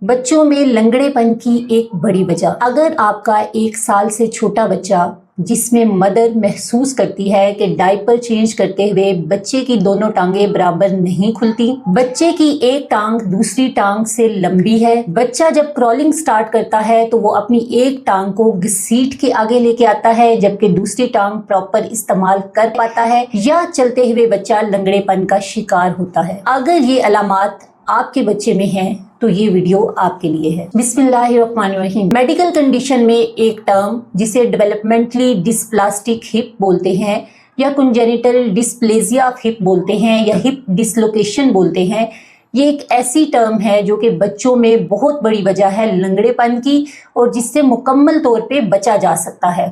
बच्चों में लंगड़ेपन की एक बड़ी वजह। अगर आपका 1 साल से छोटा बच्चा जिसमें मदर महसूस करती है कि डायपर चेंज करते हुए बच्चे की दोनों टांगें बराबर नहीं खुलती, बच्चे की एक टांग दूसरी टांग से लंबी है, बच्चा जब क्रॉलिंग स्टार्ट करता है तो वो अपनी एक टांग को घसीट के आगे लेके आता है जबकि दूसरी टांग प्रॉपर इस्तेमाल कर पाता है, या चलते हुए बच्चा लंगड़ेपन का शिकार होता है। अगर ये अलामात आपके बच्चे में हैं तो ये वीडियो आपके लिए है। बिस्मिल्लाहिर्रहमानिर्रहीम। मेडिकल कंडीशन में एक टर्म जिसे डेवलपमेंटली डिस्प्लास्टिक हिप बोलते हैं या कंजेनिटल डिस्प्लेजिया ऑफ हिप बोलते हैं या हिप डिसलोकेशन बोलते हैं, ये एक ऐसी टर्म है जो कि बच्चों में बहुत बड़ी वजह है लंगड़ेपन की और जिससे मुकम्मल तौर पे बचा जा सकता है।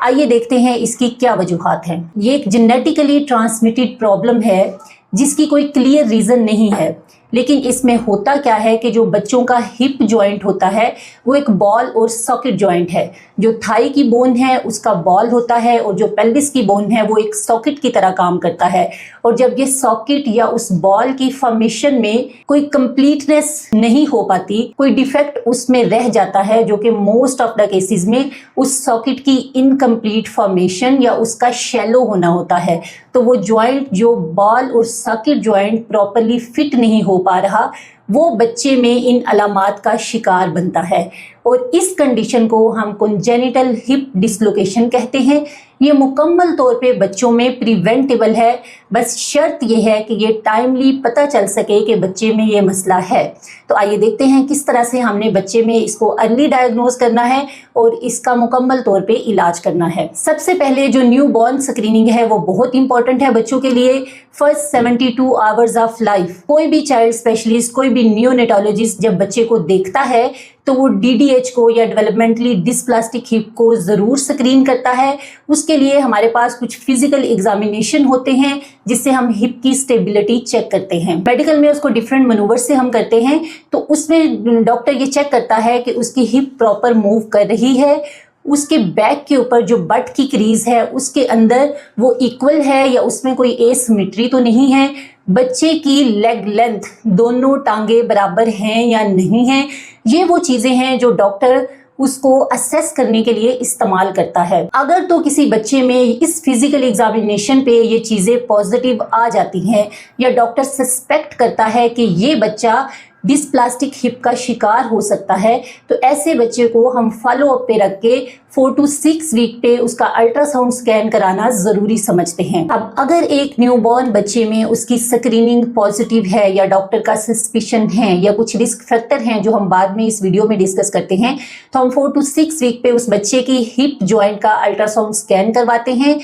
आइए देखते हैं इसकी क्या वजूहात हैं। ये एक जेनेटिकली ट्रांसमिटेड प्रॉब्लम है जिसकी कोई क्लियर रीज़न नहीं है, लेकिन इसमें होता क्या है कि जो बच्चों का हिप जॉइंट होता है वो एक बॉल और सॉकेट जॉइंट है। जो थाई की बोन है उसका बॉल होता है और जो पेल्विस की बोन है वो एक सॉकेट की तरह काम करता है। और जब ये सॉकेट या उस बॉल की फॉर्मेशन में कोई कंप्लीटनेस नहीं हो पाती, कोई डिफेक्ट उसमें रह जाता है, जो कि मोस्ट ऑफ द केसेस में उस सॉकेट की इनकम्प्लीट फॉर्मेशन या उसका शैलो होना होता है, तो वो जॉइंट जो बॉल और सॉकेट जॉइंट प्रॉपरली फिट नहीं हो पा रहा, वो बच्चे में इन अलामात का शिकार बनता है और इस कंडीशन को हम कंजेनिटल हिप डिसलोकेशन कहते हैं। ये मुकम्मल तौर पे बच्चों में प्रिवेंटेबल है, बस शर्त ये है कि ये टाइमली पता चल सके कि बच्चे में ये मसला है। तो आइए देखते हैं किस तरह से हमने बच्चे में इसको अर्ली डायग्नोज करना है और इसका मुकम्मल तौर पे इलाज करना है। सबसे पहले जो न्यू बॉर्न स्क्रीनिंग है वो बहुत इंपॉर्टेंट है बच्चों के लिए। फर्स्ट 72 आवर्स ऑफ लाइफ कोई भी चाइल्ड स्पेशलिस्ट, कोई भी नियोनेटोलॉजिस्ट जब बच्चे को देखता है तो वो DDH को या डेवलपमेंटली डिस्प्लास्टिक हिप को ज़रूर स्क्रीन करता है। उसके लिए हमारे पास कुछ फिजिकल एग्जामिनेशन होते हैं जिससे हम हिप की स्टेबिलिटी चेक करते हैं। मेडिकल में उसको डिफरेंट मनूवर से हम करते हैं, तो उसमें डॉक्टर ये चेक करता है कि उसकी हिप प्रॉपर मूव कर रही है, उसके बैक के ऊपर जो बट की क्रीज है उसके अंदर वो इक्वल है या उसमें कोई एसिमेट्री तो नहीं है, बच्चे की लेग लेंथ दोनों टांगे बराबर हैं या नहीं हैं। ये वो चीज़ें हैं जो डॉक्टर उसको असेस करने के लिए इस्तेमाल करता है। अगर तो किसी बच्चे में इस फिजिकल एग्जामिनेशन पे ये चीज़ें पॉजिटिव आ जाती हैं या डॉक्टर सस्पेक्ट करता है कि ये बच्चा डिस्प्लास्टिक हिप का शिकार हो सकता है, तो ऐसे बच्चे को हम फॉलो अप पे रख के 4 to 6 वीक पे उसका अल्ट्रासाउंड स्कैन कराना ज़रूरी समझते हैं। अब अगर एक न्यूबॉर्न बच्चे में उसकी स्क्रीनिंग पॉजिटिव है या डॉक्टर का सस्पिशन है या कुछ रिस्क फैक्टर हैं जो हम बाद में इस वीडियो में डिस्कस करते हैं, तो हम 4 to 6 वीक पे उस बच्चे की हिप जॉइंट का अल्ट्रासाउंड स्कैन करवाते हैं।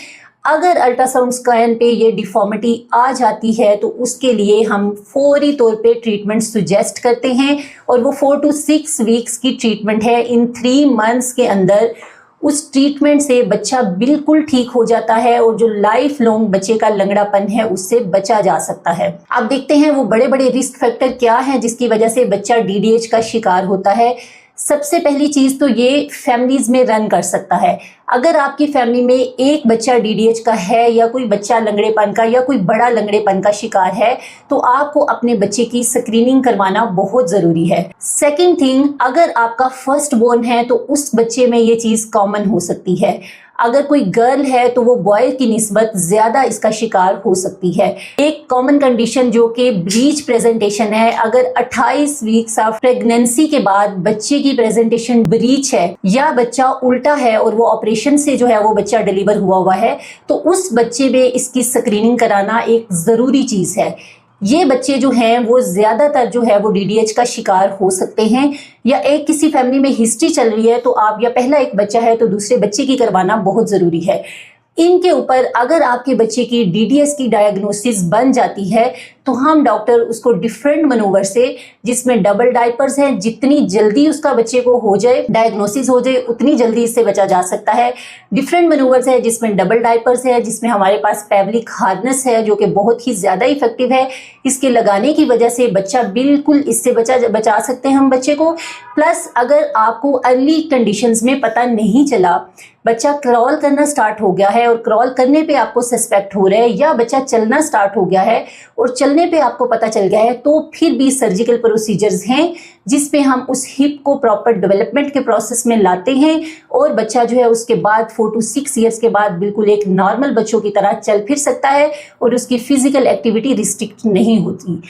अगर अल्ट्रासाउंड स्कैन पे ये डिफॉर्मिटी आ जाती है तो उसके लिए हम फौरी तौर पे ट्रीटमेंट सुजेस्ट करते हैं और वो 4 to 6 वीक्स की ट्रीटमेंट है। इन 3 मंथ्स के अंदर उस ट्रीटमेंट से बच्चा बिल्कुल ठीक हो जाता है और जो लाइफ लॉन्ग बच्चे का लंगड़ापन है उससे बचा जा सकता है। अब देखते हैं वो बड़े बड़े रिस्क फैक्टर क्या हैं जिसकी वजह से बच्चा DDH का शिकार होता है। सबसे पहली चीज़ तो ये फैमिलीज़ में रन कर सकता है। अगर आपकी फैमिली में एक बच्चा DDH का है या कोई बच्चा लंगड़ेपन का या कोई बड़ा लंगड़ेपन का शिकार है, तो आपको अपने बच्चे की स्क्रीनिंग करवाना बहुत ज़रूरी है। सेकंड थिंग, अगर आपका फर्स्ट बोर्न है तो उस बच्चे में ये चीज़ कॉमन हो सकती है। अगर कोई गर्ल है तो वो बॉय की निस्बत ज़्यादा इसका शिकार हो सकती है। एक कॉमन कंडीशन जो कि ब्रीच प्रेजेंटेशन है, अगर 28 वीक्स ऑफ प्रेगनेंसी के बाद बच्चे की प्रेजेंटेशन ब्रीच है या बच्चा उल्टा है और वो ऑपरेशन से जो है वो बच्चा डिलीवर हुआ है, तो उस बच्चे में इसकी स्क्रीनिंग कराना एक ज़रूरी चीज़ है। ये बच्चे जो हैं वो ज़्यादातर जो है वो DDH का शिकार हो सकते हैं, या एक किसी फैमिली में हिस्ट्री चल रही है तो आप, या पहला एक बच्चा है तो दूसरे बच्चे की करवाना बहुत ज़रूरी है। इनके ऊपर अगर आपके बच्चे की DDH की डायग्नोसिस बन जाती है तो हम डॉक्टर उसको डिफरेंट मनूवर से, जिसमें डबल डायपर्स हैं, जितनी जल्दी उसका बच्चे को हो जाए डायग्नोसिस हो जाए उतनी जल्दी इससे बचा जा सकता है। डिफरेंट मनूवर्स है जिसमें डबल डायपर्स है, जिसमें हमारे पास पेवलिक हार्डनेस है जो कि बहुत ही ज़्यादा इफेक्टिव है। इसके लगाने की वजह से बच्चा बिल्कुल इससे बचा सकते हैं हम बच्चे को। प्लस अगर आपको अर्ली कंडीशंस में पता नहीं चला, बच्चा क्रॉल करना स्टार्ट हो गया है और क्रॉल करने पे आपको सस्पेक्ट हो रहा है, या बच्चा चलना स्टार्ट हो गया है और चलने पे आपको पता चल गया है, तो फिर भी सर्जिकल प्रोसीजर्स हैं जिस पे हम उस हिप को प्रॉपर डेवलपमेंट के प्रोसेस में लाते हैं और बच्चा जो है उसके बाद 4 to 6 ईयर्स के बाद बिल्कुल एक नॉर्मल बच्चों की तरह चल फिर सकता है और उसकी फिजिकल एक्टिविटी रिस्ट्रिक्ट नहीं होती।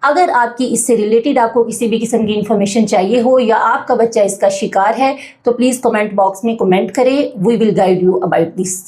अगर आपकी इससे रिलेटेड आपको किसी भी किस्म की इंफॉर्मेशन चाहिए हो या आपका बच्चा इसका शिकार है, तो प्लीज़ कमेंट बॉक्स में कमेंट करें। We will guide you about this.